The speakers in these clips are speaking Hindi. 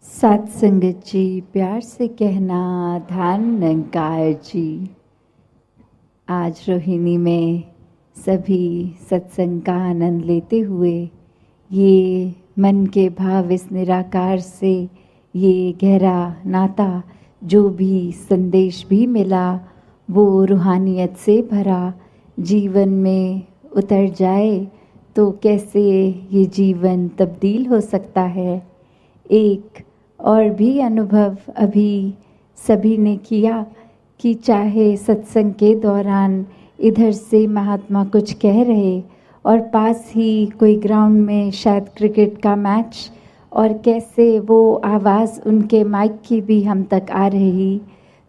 सात संगत जी, प्यार से कहना धान निरंकार जी। आज रोहिणी में सभी सत्संग का आनंद लेते हुए ये मन के भाव इस निराकार से ये गहरा नाता जो भी संदेश भी मिला वो रूहानियत से भरा जीवन में उतर जाए तो कैसे ये जीवन तब्दील हो सकता है। एक और भी अनुभव अभी सभी ने किया कि चाहे सत्संग के दौरान इधर से महात्मा कुछ कह रहे और पास ही कोई ग्राउंड में शायद क्रिकेट का मैच और कैसे वो आवाज़ उनके माइक की भी हम तक आ रही,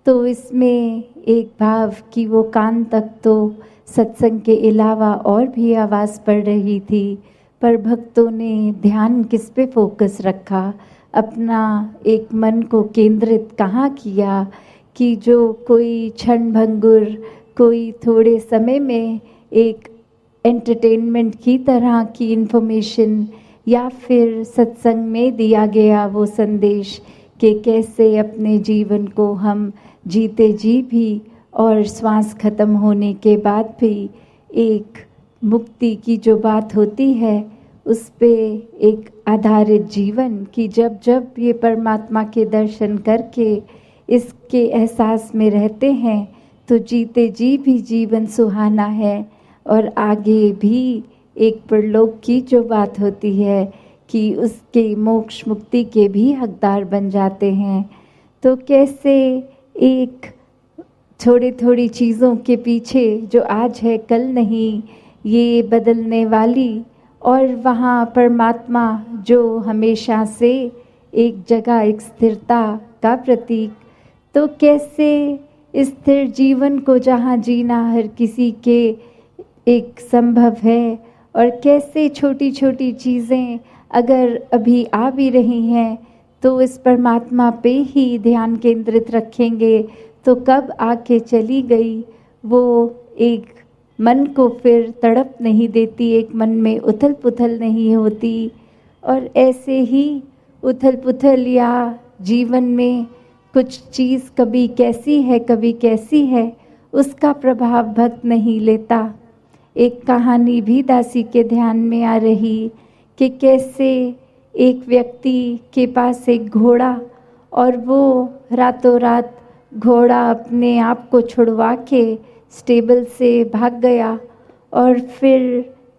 तो इसमें एक भाव कि वो कान तक तो सत्संग के अलावा और भी आवाज़ पड़ रही थी, पर भक्तों ने ध्यान किस पे फोकस रखा, अपना एक मन को केंद्रित कहाँ किया कि जो कोई क्षण भंगुर कोई थोड़े समय में एक एंटरटेनमेंट की तरह की इन्फॉर्मेशन या फिर सत्संग में दिया गया वो संदेश कि कैसे अपने जीवन को हम जीते जी भी और श्वास खत्म होने के बाद भी एक मुक्ति की जो बात होती है उस पे एक आधारित जीवन कि जब जब ये परमात्मा के दर्शन करके इसके एहसास में रहते हैं तो जीते जी भी जीवन सुहाना है और आगे भी एक परलोक की जो बात होती है कि उसके मोक्ष मुक्ति के भी हकदार बन जाते हैं। तो कैसे एक थोड़ी चीज़ों के पीछे जो आज है कल नहीं ये बदलने वाली और वहाँ परमात्मा जो हमेशा से एक जगह एक स्थिरता का प्रतीक, तो कैसे स्थिर जीवन को जहाँ जीना हर किसी के एक संभव है और कैसे छोटी छोटी चीज़ें अगर अभी आ भी रही हैं तो इस परमात्मा पे ही ध्यान केंद्रित रखेंगे तो कब आके चली गई वो एक मन को फिर तड़प नहीं देती, एक मन में उथल पुथल नहीं होती। और ऐसे ही उथल पुथल या जीवन में कुछ चीज़ कभी कैसी है उसका प्रभाव भक्त नहीं लेता। एक कहानी भी दासी के ध्यान में आ रही कि कैसे एक व्यक्ति के पास एक घोड़ा और वो रातों रात घोड़ा अपने आप को छुड़वा के स्टेबल से भाग गया और फिर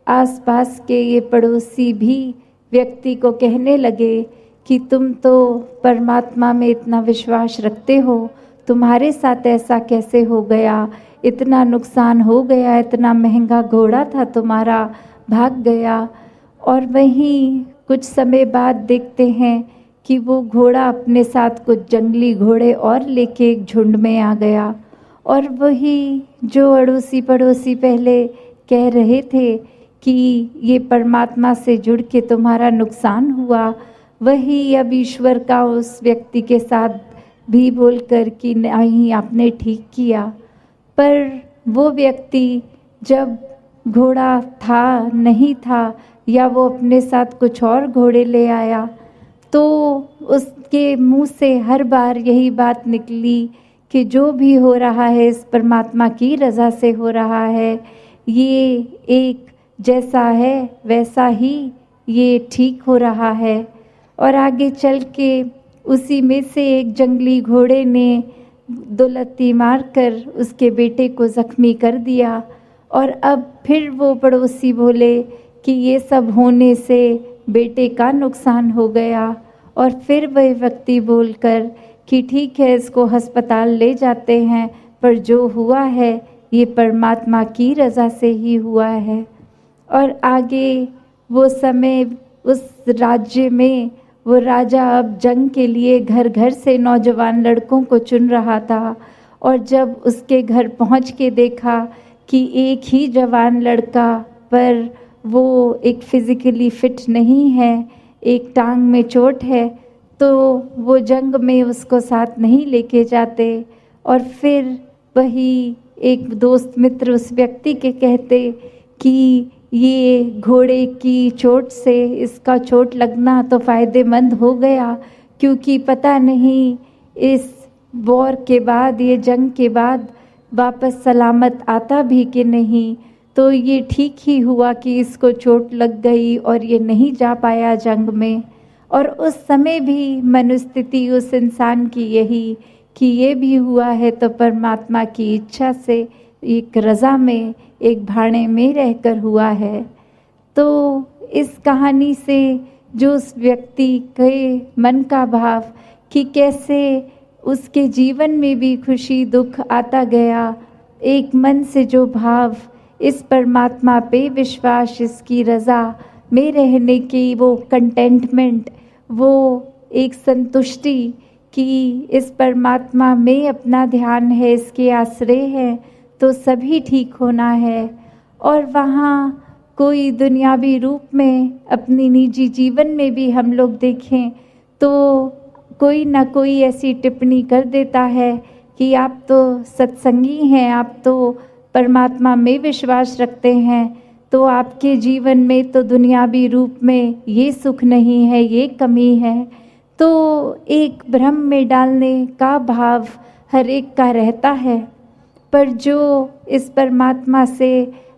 आसपास के ये पड़ोसी भी व्यक्ति को कहने लगे कि तुम तो परमात्मा में इतना विश्वास रखते हो, तुम्हारे साथ ऐसा कैसे हो गया, इतना नुकसान हो गया, इतना महंगा घोड़ा था तुम्हारा, भाग गया। और वहीं कुछ समय बाद देखते हैं कि वो घोड़ा अपने साथ कुछ जंगली घोड़े और लेके एक झुंड में आ गया और वही जो अड़ोसी पड़ोसी पहले कह रहे थे कि ये परमात्मा से जुड़ के तुम्हारा नुकसान हुआ, वही अब ईश्वर का उस व्यक्ति के साथ भी बोलकर कि नहीं आपने ठीक किया। पर वो व्यक्ति जब घोड़ा था नहीं था या वो अपने साथ कुछ और घोड़े ले आया तो उसके मुंह से हर बार यही बात निकली कि जो भी हो रहा है इस परमात्मा की रज़ा से हो रहा है, ये एक जैसा है वैसा ही ये ठीक हो रहा है। और आगे चल के उसी में से एक जंगली घोड़े ने दो लत्ती मारकर उसके बेटे को ज़ख्मी कर दिया और अब फिर वो पड़ोसी बोले कि ये सब होने से बेटे का नुकसान हो गया और फिर वह व्यक्ति बोलकर कि ठीक है इसको अस्पताल ले जाते हैं, पर जो हुआ है ये परमात्मा की रज़ा से ही हुआ है। और आगे वो समय उस राज्य में वो राजा अब जंग के लिए घर घर से नौजवान लड़कों को चुन रहा था और जब उसके घर पहुंच के देखा कि एक ही जवान लड़का पर वो एक फिज़िकली फिट नहीं है, एक टांग में चोट है, तो वो जंग में उसको साथ नहीं लेके जाते। और फिर वही एक दोस्त मित्र उस व्यक्ति के कहते कि ये घोड़े की चोट से इसका चोट लगना तो फ़ायदेमंद हो गया क्योंकि पता नहीं इस वॉर के बाद, ये जंग के बाद वापस सलामत आता भी कि नहीं। तो ये ठीक ही हुआ कि इसको चोट लग गई और ये नहीं जा पाया जंग में। और उस समय भी मनोस्थिति उस इंसान की यही कि ये भी हुआ है तो परमात्मा की इच्छा से, एक रज़ा में, एक भाड़े में रहकर हुआ है। तो इस कहानी से जो उस व्यक्ति के मन का भाव कि कैसे उसके जीवन में भी खुशी दुख आता गया, एक मन से जो भाव, इस परमात्मा पे विश्वास, इसकी रज़ा में रहने की वो कंटेंटमेंट, वो एक संतुष्टि कि इस परमात्मा में अपना ध्यान है, इसके आश्रय है तो सभी ठीक होना है। और वहाँ कोई दुनियावी रूप में अपनी निजी जीवन में भी हम लोग देखें तो कोई ना कोई ऐसी टिप्पणी कर देता है कि आप तो सत्संगी हैं, आप तो परमात्मा में विश्वास रखते हैं, तो आपके जीवन में तो दुनियावी रूप में ये सुख नहीं है, ये कमी है। तो एक भ्रम में डालने का भाव हर एक का रहता है। पर जो इस परमात्मा से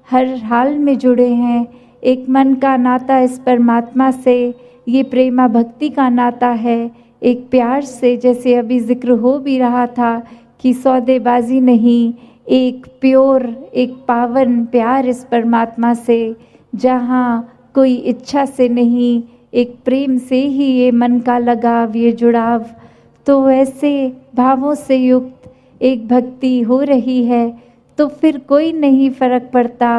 हर हाल में जुड़े हैं, एक मन का नाता इस परमात्मा से, ये प्रेमा भक्ति का नाता है, एक प्यार से, जैसे अभी जिक्र हो भी रहा था कि सौदेबाजी नहीं, एक प्योर, एक पावन प्यार इस परमात्मा से, जहाँ कोई इच्छा से नहीं, एक प्रेम से ही ये मन का लगाव, ये जुड़ाव। तो ऐसे भावों से युक्त एक भक्ति हो रही है तो फिर कोई नहीं फर्क पड़ता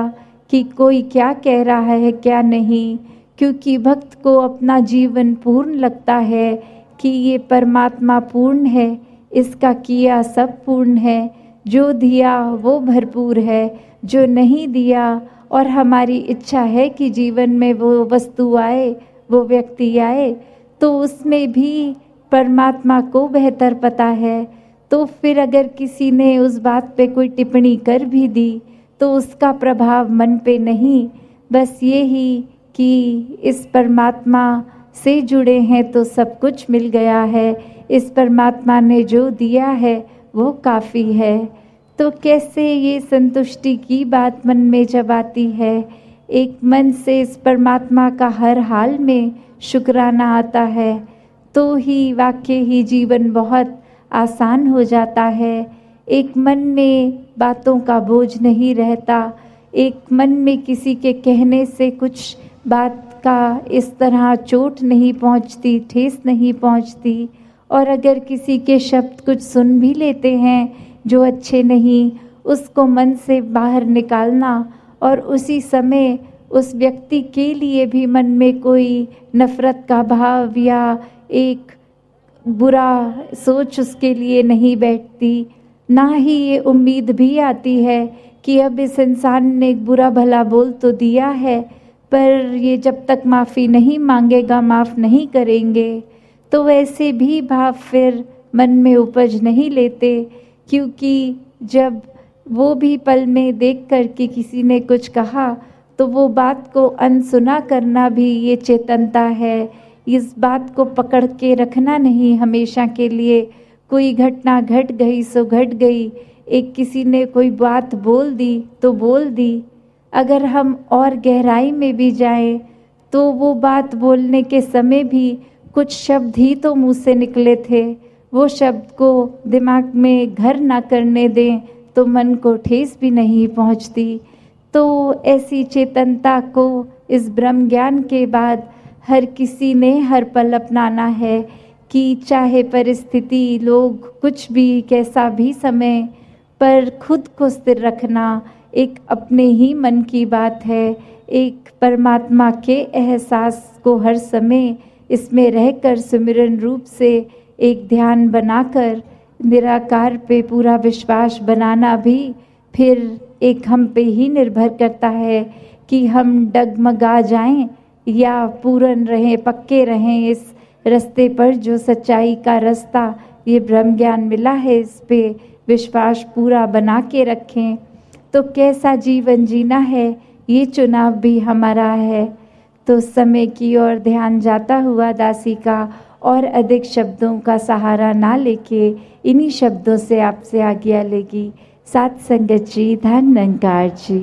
कि कोई क्या कह रहा है क्या नहीं, क्योंकि भक्त को अपना जीवन पूर्ण लगता है कि ये परमात्मा पूर्ण है, इसका किया सब पूर्ण है, जो दिया वो भरपूर है, जो नहीं दिया और हमारी इच्छा है कि जीवन में वो वस्तु आए, वो व्यक्ति आए, तो उसमें भी परमात्मा को बेहतर पता है। तो फिर अगर किसी ने उस बात पे कोई टिप्पणी कर भी दी तो उसका प्रभाव मन पे नहीं, बस ये ही कि इस परमात्मा से जुड़े हैं तो सब कुछ मिल गया है, इस परमात्मा ने जो दिया है वो काफ़ी है। तो कैसे ये संतुष्टि की बात मन में जब आती है, एक मन से इस परमात्मा का हर हाल में शुक्राना आता है, तो ही वाकई ही जीवन बहुत आसान हो जाता है। एक मन में बातों का बोझ नहीं रहता, एक मन में किसी के कहने से कुछ बात का इस तरह चोट नहीं पहुंचती, ठेस नहीं पहुंचती। और अगर किसी के शब्द कुछ सुन भी लेते हैं जो अच्छे नहीं, उसको मन से बाहर निकालना और उसी समय उस व्यक्ति के लिए भी मन में कोई नफ़रत का भाव या एक बुरा सोच उसके लिए नहीं बैठती, ना ही ये उम्मीद भी आती है कि अब इस इंसान ने एक बुरा भला बोल तो दिया है, पर ये जब तक माफ़ी नहीं मांगेगा, माफ़ नहीं करेंगे। तो वैसे भी भाव फिर मन में उपज नहीं लेते, क्योंकि जब वो भी पल में देख कर कि किसी ने कुछ कहा तो वो बात को अनसुना करना भी ये चेतनता है। इस बात को पकड़ के रखना नहीं हमेशा के लिए। कोई घटना घट गई सो घट गई, एक किसी ने कोई बात बोल दी तो बोल दी। अगर हम और गहराई में भी जाएं तो वो बात बोलने के समय भी कुछ शब्द ही तो मुँह से निकले थे, वो शब्द को दिमाग में घर ना करने दें तो मन को ठेस भी नहीं पहुंचती। तो ऐसी चेतनता को इस ब्रह्म ज्ञान के बाद हर किसी ने हर पल अपनाना है कि चाहे परिस्थिति, लोग, कुछ भी, कैसा भी समय, पर खुद को स्थिर रखना एक अपने ही मन की बात है। एक परमात्मा के एहसास को हर समय इसमें रहकर सुमिरन रूप से एक ध्यान बनाकर निराकार पे पूरा विश्वास बनाना भी फिर एक हम पे ही निर्भर करता है कि हम डगमगा जाएं या पूर्ण रहें, पक्के रहें इस रास्ते पर जो सच्चाई का रास्ता ये ब्रह्म ज्ञान मिला है, इस पे विश्वास पूरा बना के रखें। तो कैसा जीवन जीना है ये चुनाव भी हमारा है। तो समय की ओर ध्यान जाता हुआ दासी का और अधिक शब्दों का सहारा ना लेके इन्हीं शब्दों से आपसे आज्ञा लेगी। साथ संगत जी, धन निरंकार जी।